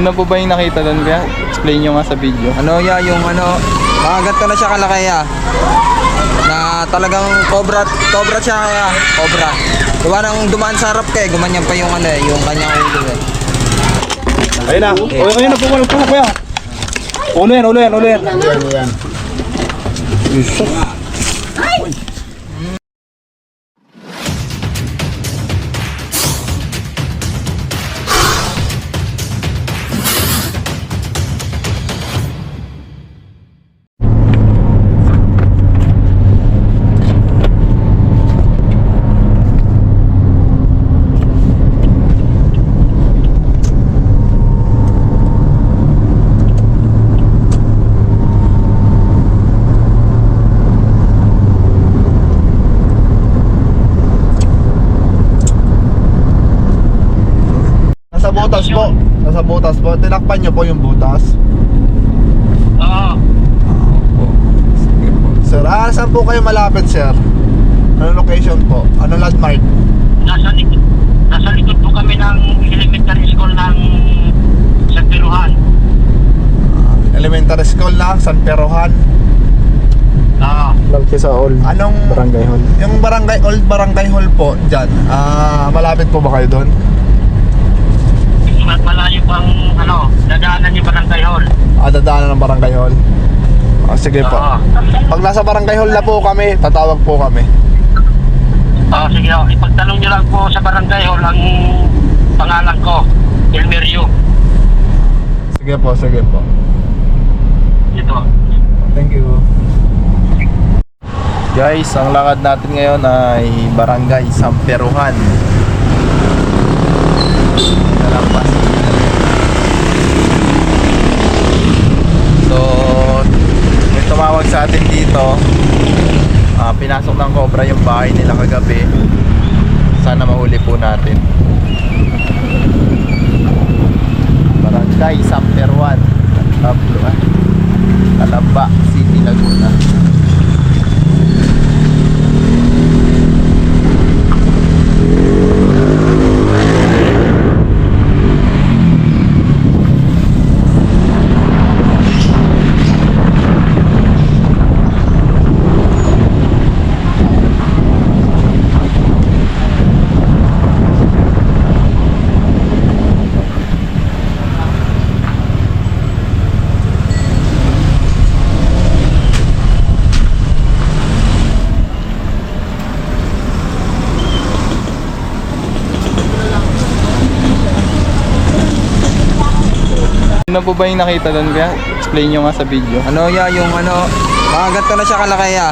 Ano po ba yung nakita doon kaya? Explain nyo nga sa video. Ano ya, yung ano, ganito na siya kalaki ya. Na talagang cobra siya kaya, cobra. Diba nang dumaan sa harap kay, gumanyan pa yung ano eh, yung kanyang ulo eh. Ayun na. Ayun na po, kuya. Ulo yan. Nasa butas po. Tinakpan niyo po yung butas. Oo. Sir, saan po kayo malapit, sir? Ano location po? Ano landmark? Nasa likod po kami ng elementary school ng San Piruhan. Elementary school na, San Perohan. Oo. Lagki sa all. Anong Barangay hall. Yung old barangay hall po dyan, malapit po ba kayo doon? Malayo pang dadaanan yung barangay hall. Dadaanan ng barangay hall. Sige po. Oo. Pag nasa barangay hall na po kami, tatawag po kami. Oo, sige ho. Ipagtanong nyo lang po sa barangay hall ang pangalan ko, Elmerio. Sige po. Ito. Thank you. Guys, ang lakad natin ngayon ay Barangay San Peruhan. Nalampas. So, may tumawag sa atin dito. Pinasok ng cobra yung bahay nila kagabi. Sana mahuli po natin. Barangay San Peruhan, Calamba City, Laguna. Ano po ba yung nakita doon kaya? Explain nyo nga sa video. Ano ya, yung ano, ganito na siya kalaki ya.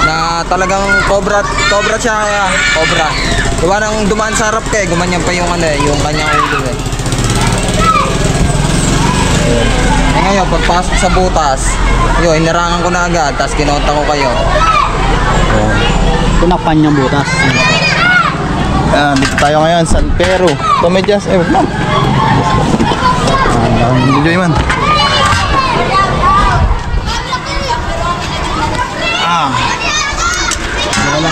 Na talagang cobra siya kaya, cobra. Diba nang dumaan sa harap kay, gumanyan pa yung ano eh, yung kanyang ulo eh. Ngayon, pagpasok sa butas, yun, hinirangan ko na agad, tapos kinonta ko kayo. Tinakpan niyang butas. Dito tayo ngayon, San Pedro. Tomedyas, wag na. Enjoy man. Wala.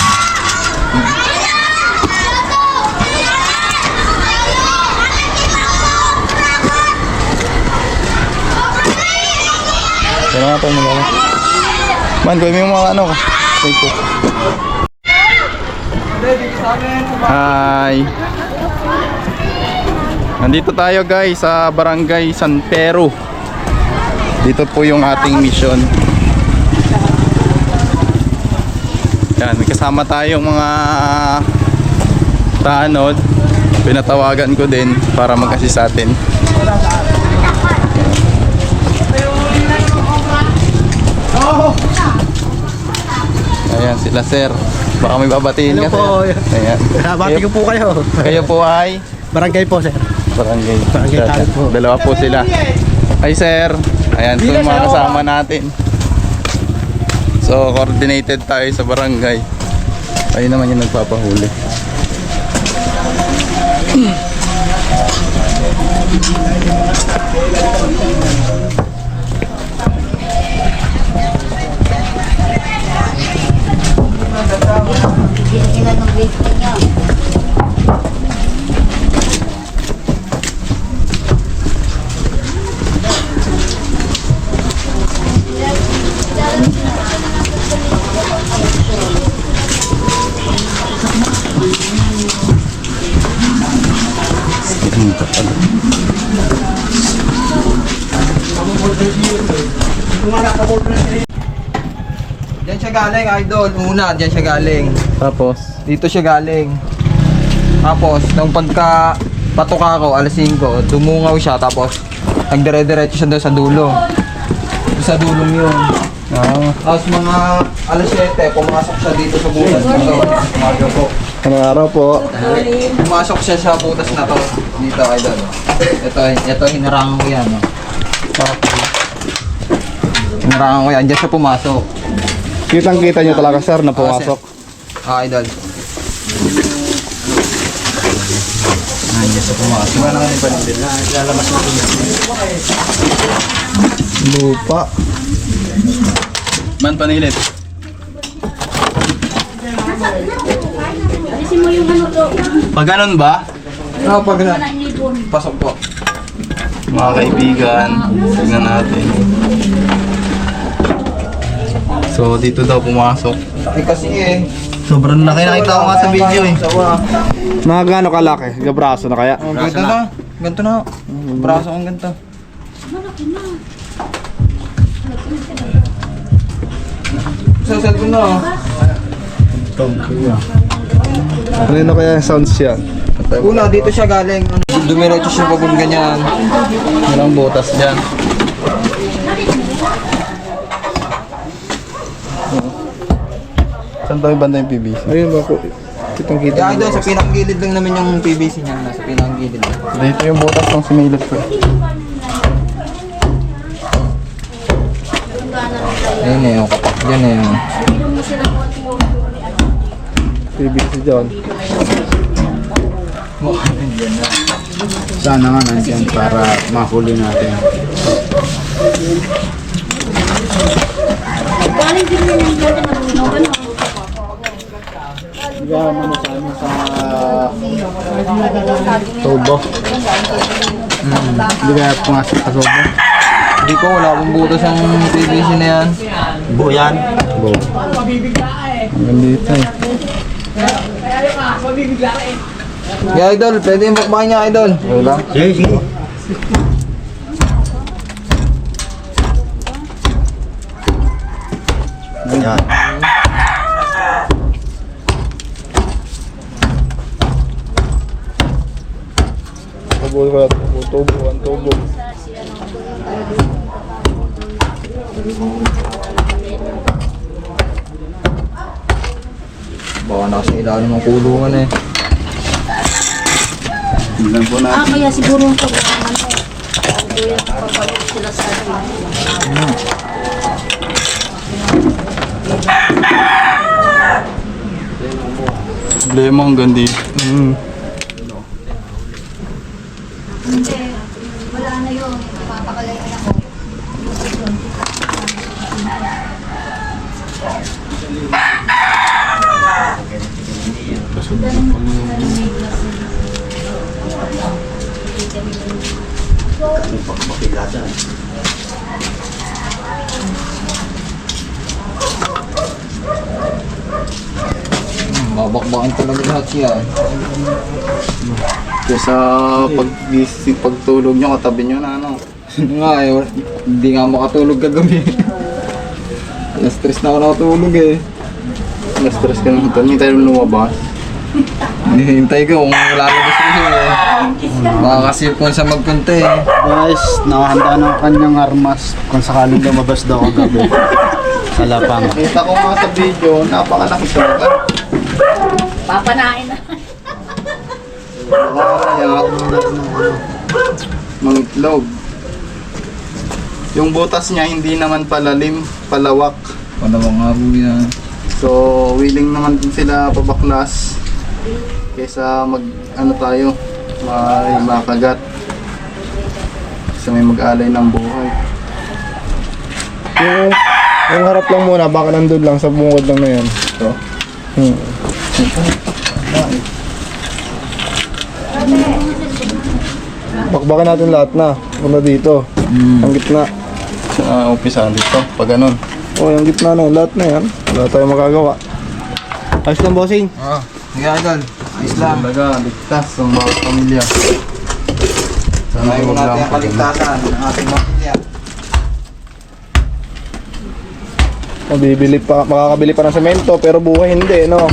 Pero nga tayo magala. Man, gawin mo yung mga ano. Thank you. Hi. Nandito tayo guys sa Barangay San Pedro. Dito po yung ating mission. Yan, may kasama tayong mga tanod. Pinatawagan ko din para mag-assist sa atin. Ayan sila sir. Baka may babatiin ka sir. Ayan. Bati ko po kayo. Kayo po ay Barangay po, sir. Barangay. Talent po. Dalawa po sila. Ay sir. Ayan po yung mga kasama natin. So coordinated tayo sa barangay. Ayun naman yung nagpapahuli. Diyan siya galing, idol. Una, diyan siya galing. Tapos, Dito siya galing. Tapos, nung pagka patuka ko, alas 5, dumungaw siya. Tapos, nagdire-diretso siya doon sa dulo. Doon sa dulong yun. Tapos mga alas 7, pumasok siya dito sa butas na to. Umaga po. Anong araw po? Pumasok siya sa butas na to. Dito, idol. Ito hinarangan ko yan. Oh. Hinarangan ko yan. Diyan siya pumasok. Kitang-kita nyo talaga sir na pumasok. Idol. Diyan siya pumasok. iba na kami panindin na. Lalabas na ito. Lupa. Man panilit. Alisin mo yung ano to. Pag ganun ba, Pag na. Pasok po. mga kaibigan, tignan natin. So, dito daw pumasok. Kasi Sobrang laki, nakita ko nga sa video eh. Mga gaano kalaki? Gabraso na kaya? ganito na. Ganito na. Braso kong ganito. Sa cellphone na. Ano kaya yung sounds yan? Una, dito siya galing. Dumiretso siya pag ganyan. Walang butas dyan. Saan tayo banda yung PVC? Ayun ba po? Kitang-kita Kaya doon, sa pinakagilid lang naman yung PVC niya. Nasa pinakagilid lang. Dito yung butas ng sumilot ko. Ayun eh, yung kapak dyan eh. PVC dyan. Sana nga nandiyan para mahuli natin. Galing din yun yung dati na bunog, ano? Bigyan mo na sa amin sa tubo. Hindi kaya pumasok sa tubo. Hindi ko, wala akong butas ang PVC na yan. Buyan. Hanggang dito eh. Yeah, idol, pwede yung bakbakan niya, idol. Wala. Sige, sige. Yan. Tubo ko ang tubo. Baka nasa ilalim ng kulungan eh. Tignan po natin. Kaya siguro yung pag-aaman ko. Kuya, papalok sila sa atin. Problema hanggang dito. Wala na yun. Papakalayan ako. Babakbakin talaga lahat siya. Kesa pagtulog nyo, katabi nyo na ano. Nga eh, hindi nga makatulog kagabi. Na-stress na ako nakatulog eh. Na-stress ka naman. Hintay mo lumabas. Hintay ko kung lalabas ko siya eh. Makakasip kung saan magpunta eh. Guys, nakahanda ng kanyang armas kung sakaling lumabas daw ang gabi. Sa lapang. Kita ko nga sa video, napakalaki sa lugar. Papanain na. Kaya, mga itlog. Yung butas niya hindi naman palalim, palawak. Panawang nga po yan. So, willing naman din sila pabaklas kaysa mag ano tayo, may makagat. Kasi may mag-alay ng buhay. Yung harap lang muna, baka nandun lang sa bungod lang na yan. So, Bakbakan natin lahat na. Muna dito. Ang gitna. sa umpisa dito, pag ganun. O, yung gitna na, lahat na yan. Wala tayong magagawa. Ayos lang, bossing. Oo. Sige idol. Ayos lang. Talaga, ligtas ang bawat pamilya. Sana Sanayin mo natin ang kaligtasan ng ating pamilya. Makakabili pa ng semento pero buhay hindi, no?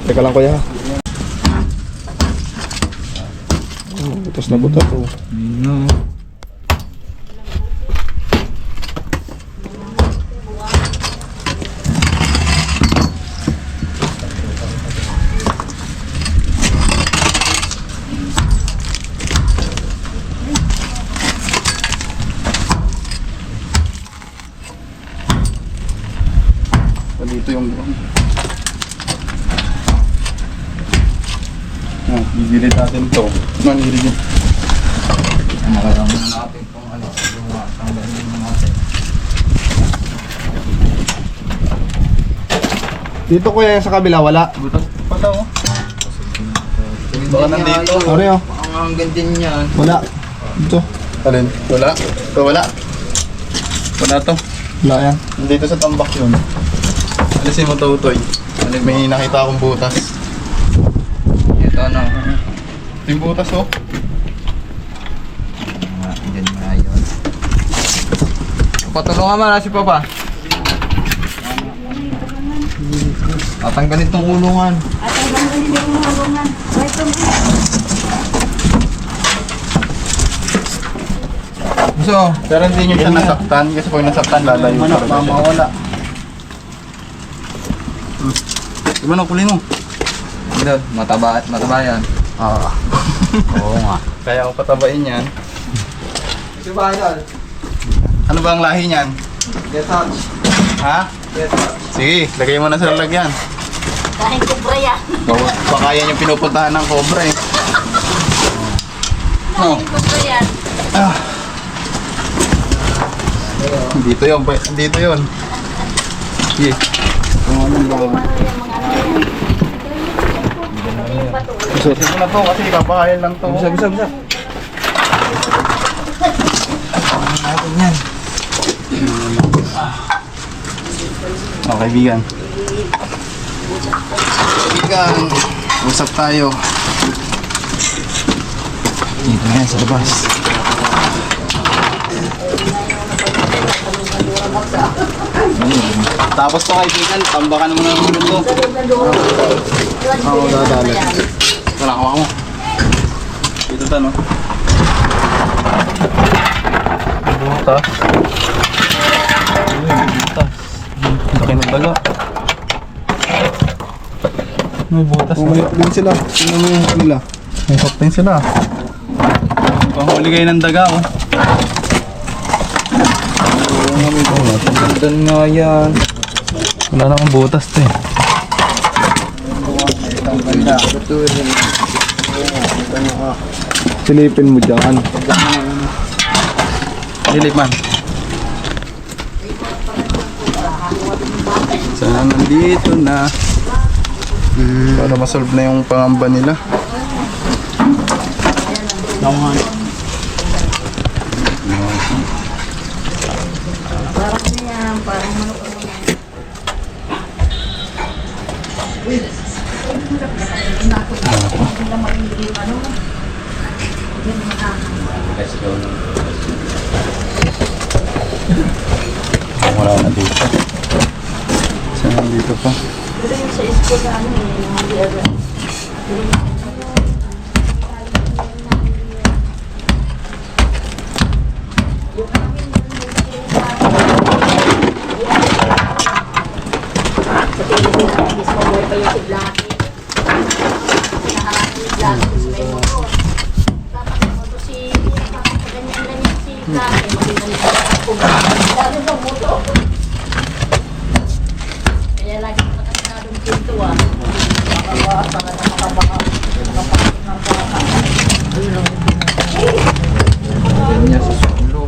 Teka lang kuya. Butas na butas. Oh. No. Dito yung gigilid natin to. Mangirig yun. Makalaman natin kung ano. Tanggalin natin. Dito kuya yung sa kabila wala. Butas pa daw. Baka nandito. Ano yun? Ang ganda niyan. Wala. Dito. Alin? Wala? Ito wala. Wala to. Wala yan. Nandito sa tambak yun. Alisin mo to, Utoy. May nakita akong butas. Ito ano. Ito yung butas, oh. Yan nga yun. Patulungan mo na si Papa. Tatanggalin tong kulungan. At ang ganda yung hubungan. Right from So, Pero hindi nyo siya nasaktan. Kasi pag nasaktan, lalayo Manok, talaga siya. mawala. Diba na, kulin mo? doon, mataba yan. Oo. Oo nga. Kaya ako patabain yan. Si Bayal, Ano ba ang lahi niyan? get touch. Ha? Get touch. Sige, lagay mo na sa lalagyan. Dahil kubra yan. Baka yan yung pinupuntahan ng cobra eh. Oh. Dahil kubra yan. Dito yun, dito yun. Sige. Ano yung mga ano yan. Ano yung bato? Sige mo na to kasi kapahayan lang to. Bisa. Natin yan. Oh, kaibigan. Kaibigan, usap tayo. Dito na yan sa labas. Tapos to kaibigan, tambakan mo na ng ulo to. Oo, dadali. Wala, hawa mo. Dito ta, no? Butas. Butas. Laki ng daga. May butas. Umayok din sila. Tingnan mo yung nila. May din sila. Panghuli kayo ng daga, oh. Doon nga yan. Wala namang butas, to eh. Silipin mo dyan. Dilip man. Sana nandito na. Para masolve na yung pangamba nila. Parang yan. Parang manok. Wala na dito. Sana nandito pa. Pero yung sa school na ano eh. Hindi agad. Sa Pilipinas, mismo buhay pa yung si Blackie. Naharap yung Blackie sa may motor. Tapos may motor si ganyan lang yung si Blackie. Makita niya ako. Dami bang motor? Kaya lagi ko nakasinadong pinto ah. Makabasa ka na makabaka. Niya sa sulo.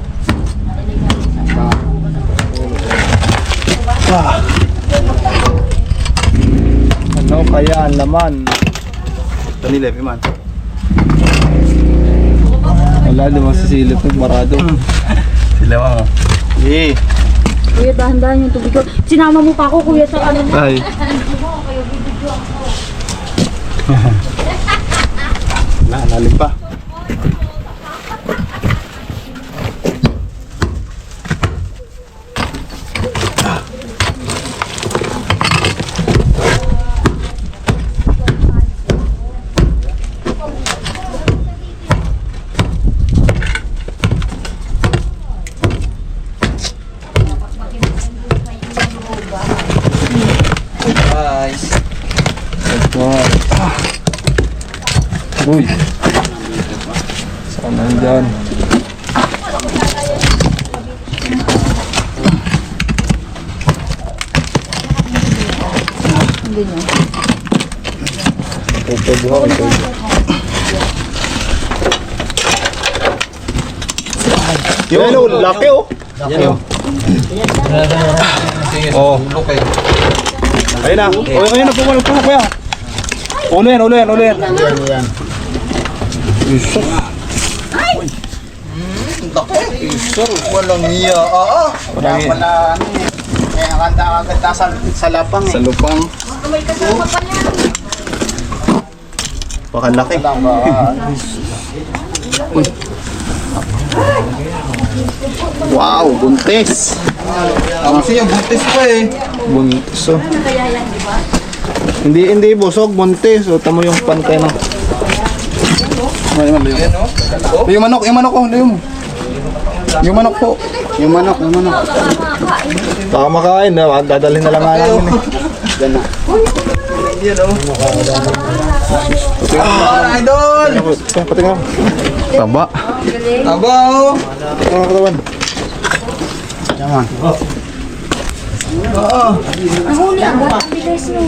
Ano kaya ang laman? Ito ni Levi man. Wala, di masisilip yung marado. Sila mo. Eh. Kuya, dahan-dahan yung tubig ko. Sinama mo pa ako, kuya, sa ano mo. Ay. Lalim pa. Guys. Uy. Saan nandyan? Yun, laki oh. Oh. Ulo kayo. Ayun na. Ayun na, pumalog po kuya. Ulo yan. Sir, walang iya. Wala ano eh. Kaya kaganda sa lapang Sa lupang. May kasama pa niya. Pakalaki. Wow, buntis. Kasi yung buntis pa eh. buntis oh. Kaya yan, di ba? Hindi busog, buntis. O, tamo yung pantay na. Ay, malayo. Yan oh. Yung manok ko, layo mo. Yung manok po. Yung manok. Baka makain na, dadalhin na lang nga namin eh. Yan na. Yan oh. Idol! Patingin mo. Taba. Aba oh. Ano katawan? Yaman. Nahuli ang bilis mo.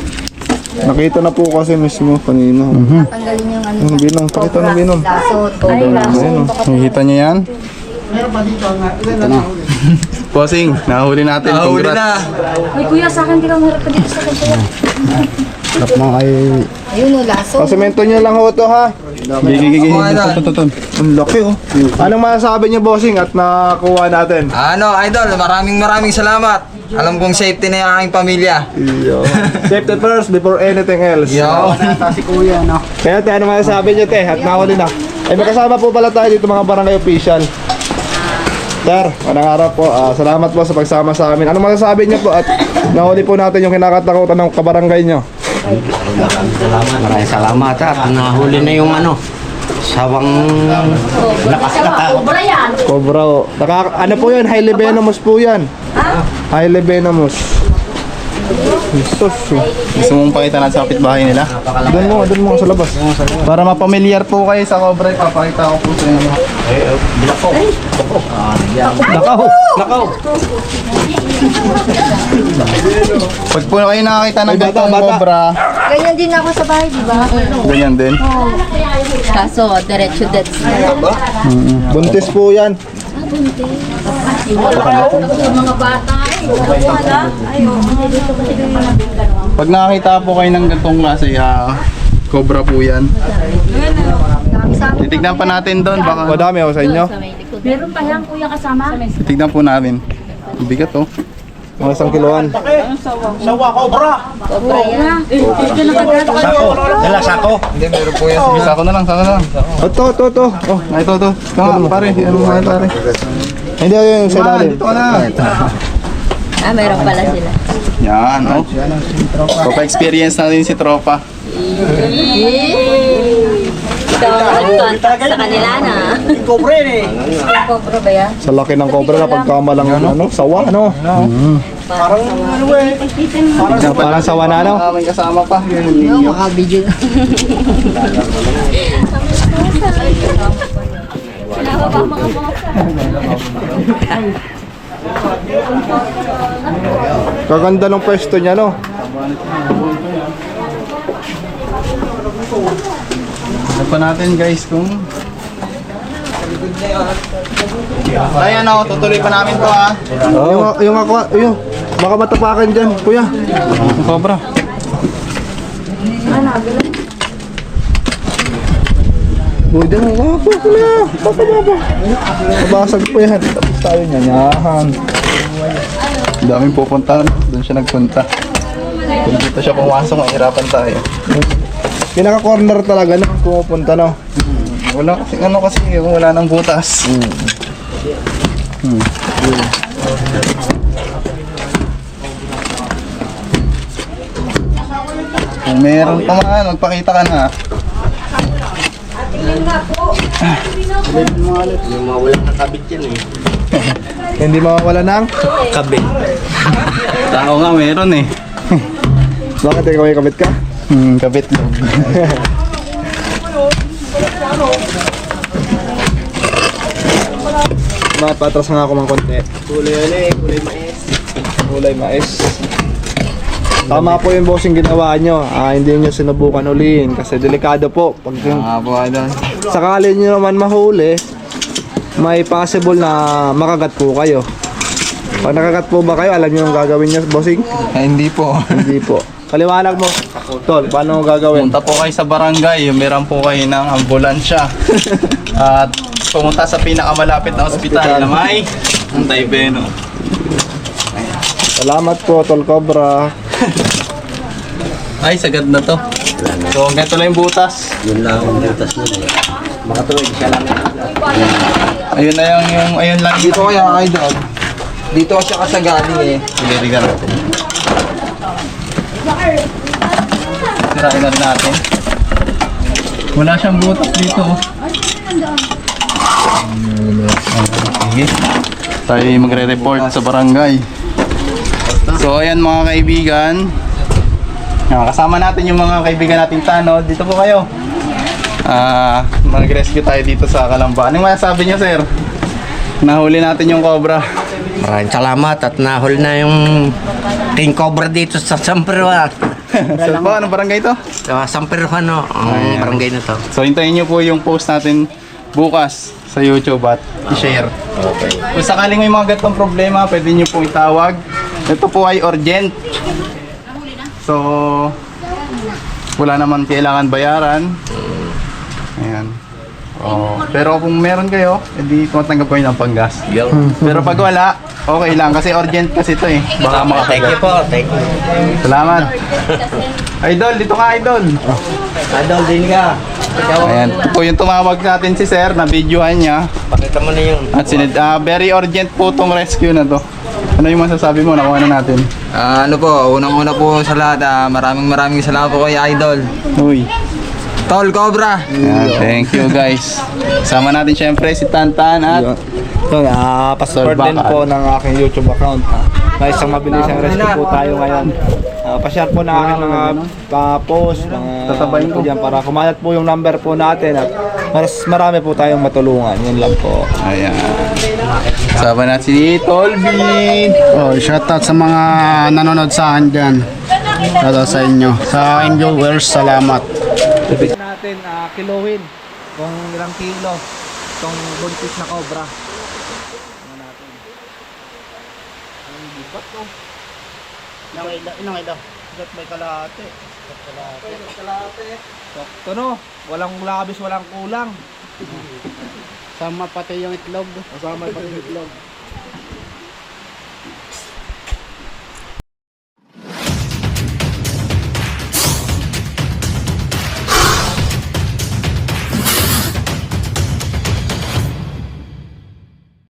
Nakita na po kasi mismo kanina. Tanggalin yung ano. Yung binong, pakita ng binong. Lason. Ay, lason. Nakikita niyo yan? Ito na. Bossing, nahuli natin. Nahuli na. Ay, kuya, sa akin, di ka marap pa dito sa akin, kuya. Sarap mga ay... Ayun o, lason. Pasemento nyo lang ho to ha. Gigi. Ako, idol. Ito. Ang laki oh. Anong masasabi niyo bossing at nakuha natin? Ano, idol, maraming salamat. Alam kong safety na yung aking pamilya. Yo. Safety first before anything else. Yo. Si kuya no. Kaya te, ano masasabi niyo te? At nahuli na. Ay may kasama po pala tayo dito mga barangay official. Sir, manang araw po. Salamat po sa pagsama sa amin. Ano masasabi niyo po at nahuli po natin yung kinakatakutan ng kabarangay niyo? Maraming salamat at nahuli na yung sawang Cobra yan. Cobra oh. Ano po yan? Highly venomous po yan. Highly venomous. Jesus. Gusto mong pakita natin sa kapitbahay nila? Doon mo sa labas. Para mapamilyar po kayo sa cobra, papakita ko po sa inyo. Nakaw. Pag po kayo nakakita ng Ay, bata, gantong bata. cobra, Ganyan din ako sa bahay, di ba? ganyan din. Kaso, diretso deaths na. Buntis po yan. Yung mga bata, Pag nakakita po kayo ng gantong klase, cobra po yan. Titignan pa natin doon, baka Madami ako sa inyo. meron pa yan, kuya, kasama. titignan po namin. Bigat oh. Mga isang kiloan. Cobra yan. Ito nakagat. Hindi, meron po yan. Sige, sako na lang. Ito. Oh, Ay, ito. Tama, pare. Ano mga pare? hindi ako yung sa ilalim. Dito ka na. Meron pala sila. Yan, oh. Papa-experience natin si tropa. Ito ang contact sa kanila na. Cobra ba yan? Sa laki ng cobra na pagkamalang sawa, ano? Parang sawa na, ano? May kasama pa. Makabidyo na. Kaganda ng pwesto niya, no? Ano pa natin guys kung... Ayan o, tutuloy pa namin to ha. Yung ako, yung baka matapakan dyan, kuya. Ang cobra. Uy, dyan mo, wako na. Baba. Mabasag po yan. Tapos tayo niya, yahan. Ang daming pupuntahan. Doon siya nagpunta. Kung dito siya pumasok, mahirapan tayo. Pinaka-corner talaga no, pumupunta no. Wala kasi, kung wala nang butas. Kung meron pa man, magpakita ka na. Yung mga walang nakabit yan eh. Hindi mawawala ng. Kabit. Tao nga, meron eh. Bakit ikaw may kabit ka? Kapit loob. Patras nga ako ng konti. Kulay mais. Tama po yung bossing ginawa nyo. Hindi nyo sinubukan ulihin kasi delikado po. Pag Po, idol. sakali nyo naman mahuli, may possible na makagat po kayo. Pag nakagat po ba kayo, alam nyo yung gagawin nyo, bossing? Hindi po. Hindi po. Paliwanag mo. Tol, paano mo gagawin? Punta po kayo sa barangay, meron po kayo ng ambulansya. At pumunta sa pinakamalapit na ospital na may Antaybeno. Salamat po, Tol Cobra. Ay, sagad na to. So, ganito lang yung butas. Yun lang ang butas nun eh. Makatuwid siya lang. Ayun na yung ayun lang. Dito kaya, idol. Dito siya kasagaling eh. Ilirigan natin. Sirain na rin natin. Wala siyang butas dito. Sige. Tayo magre-report sa barangay. So ayan mga kaibigan. Kasama natin yung mga kaibigan nating tanod. Dito po kayo. Mag-rescue tayo dito sa Kalamba. Anong masasabi niyo, sir? Nahuli natin yung cobra. Maraming salamat at nahuli na yung King Cobra dito sa Samperuan. So po, anong barangay ito? Sa Samperuan no, ang barangay na to. So hintayin nyo po yung post natin bukas sa YouTube at i-share. Okay. Kung sakaling may mga gatong problema, pwede nyo pong itawag. Ito po ay urgent. So, wala naman kailangan bayaran. Ayan. Oh, pero kung meron kayo, edi tumatanggap kayo ng panggas. Pero pag wala, okay lang kasi urgent kasi ito eh. Baka Thank you makapagat. po, thank you. Salamat. Idol, dito ka idol. Idol din ka. Ikaw, Ayan, ito po yung tumawag natin si sir, na videohan niya. pakita mo na yun. At very urgent po tong rescue na to. Ano yung masasabi mo? Nakuha na natin. Ano po, unang-una po sa lahat, maraming salamat po kay Idol. Uy. Tol Cobra! Ayan, thank you guys. Sama natin syempre si Tantan at Passport din Bakal. po ng aking YouTube account. May isang mabilisang rescue po tayo ngayon. Pa-share po na aking mga post, mga Tatabayin ko. dyan para kumalat po yung number po natin at mas marami po tayong matulungan. Yun lang po. ayan. Sama natin si Tolby. Oh, shoutout sa mga nanonood sa akin dyan. Shoutout sa inyo. Sa aking viewers, salamat. Natin kiluhin kung ilang kilo itong buntis na cobra. Inang ito. May kalahati. Sakto no, walang labis, walang kulang. Sama pati yung itlog. Kasama pati yung itlog.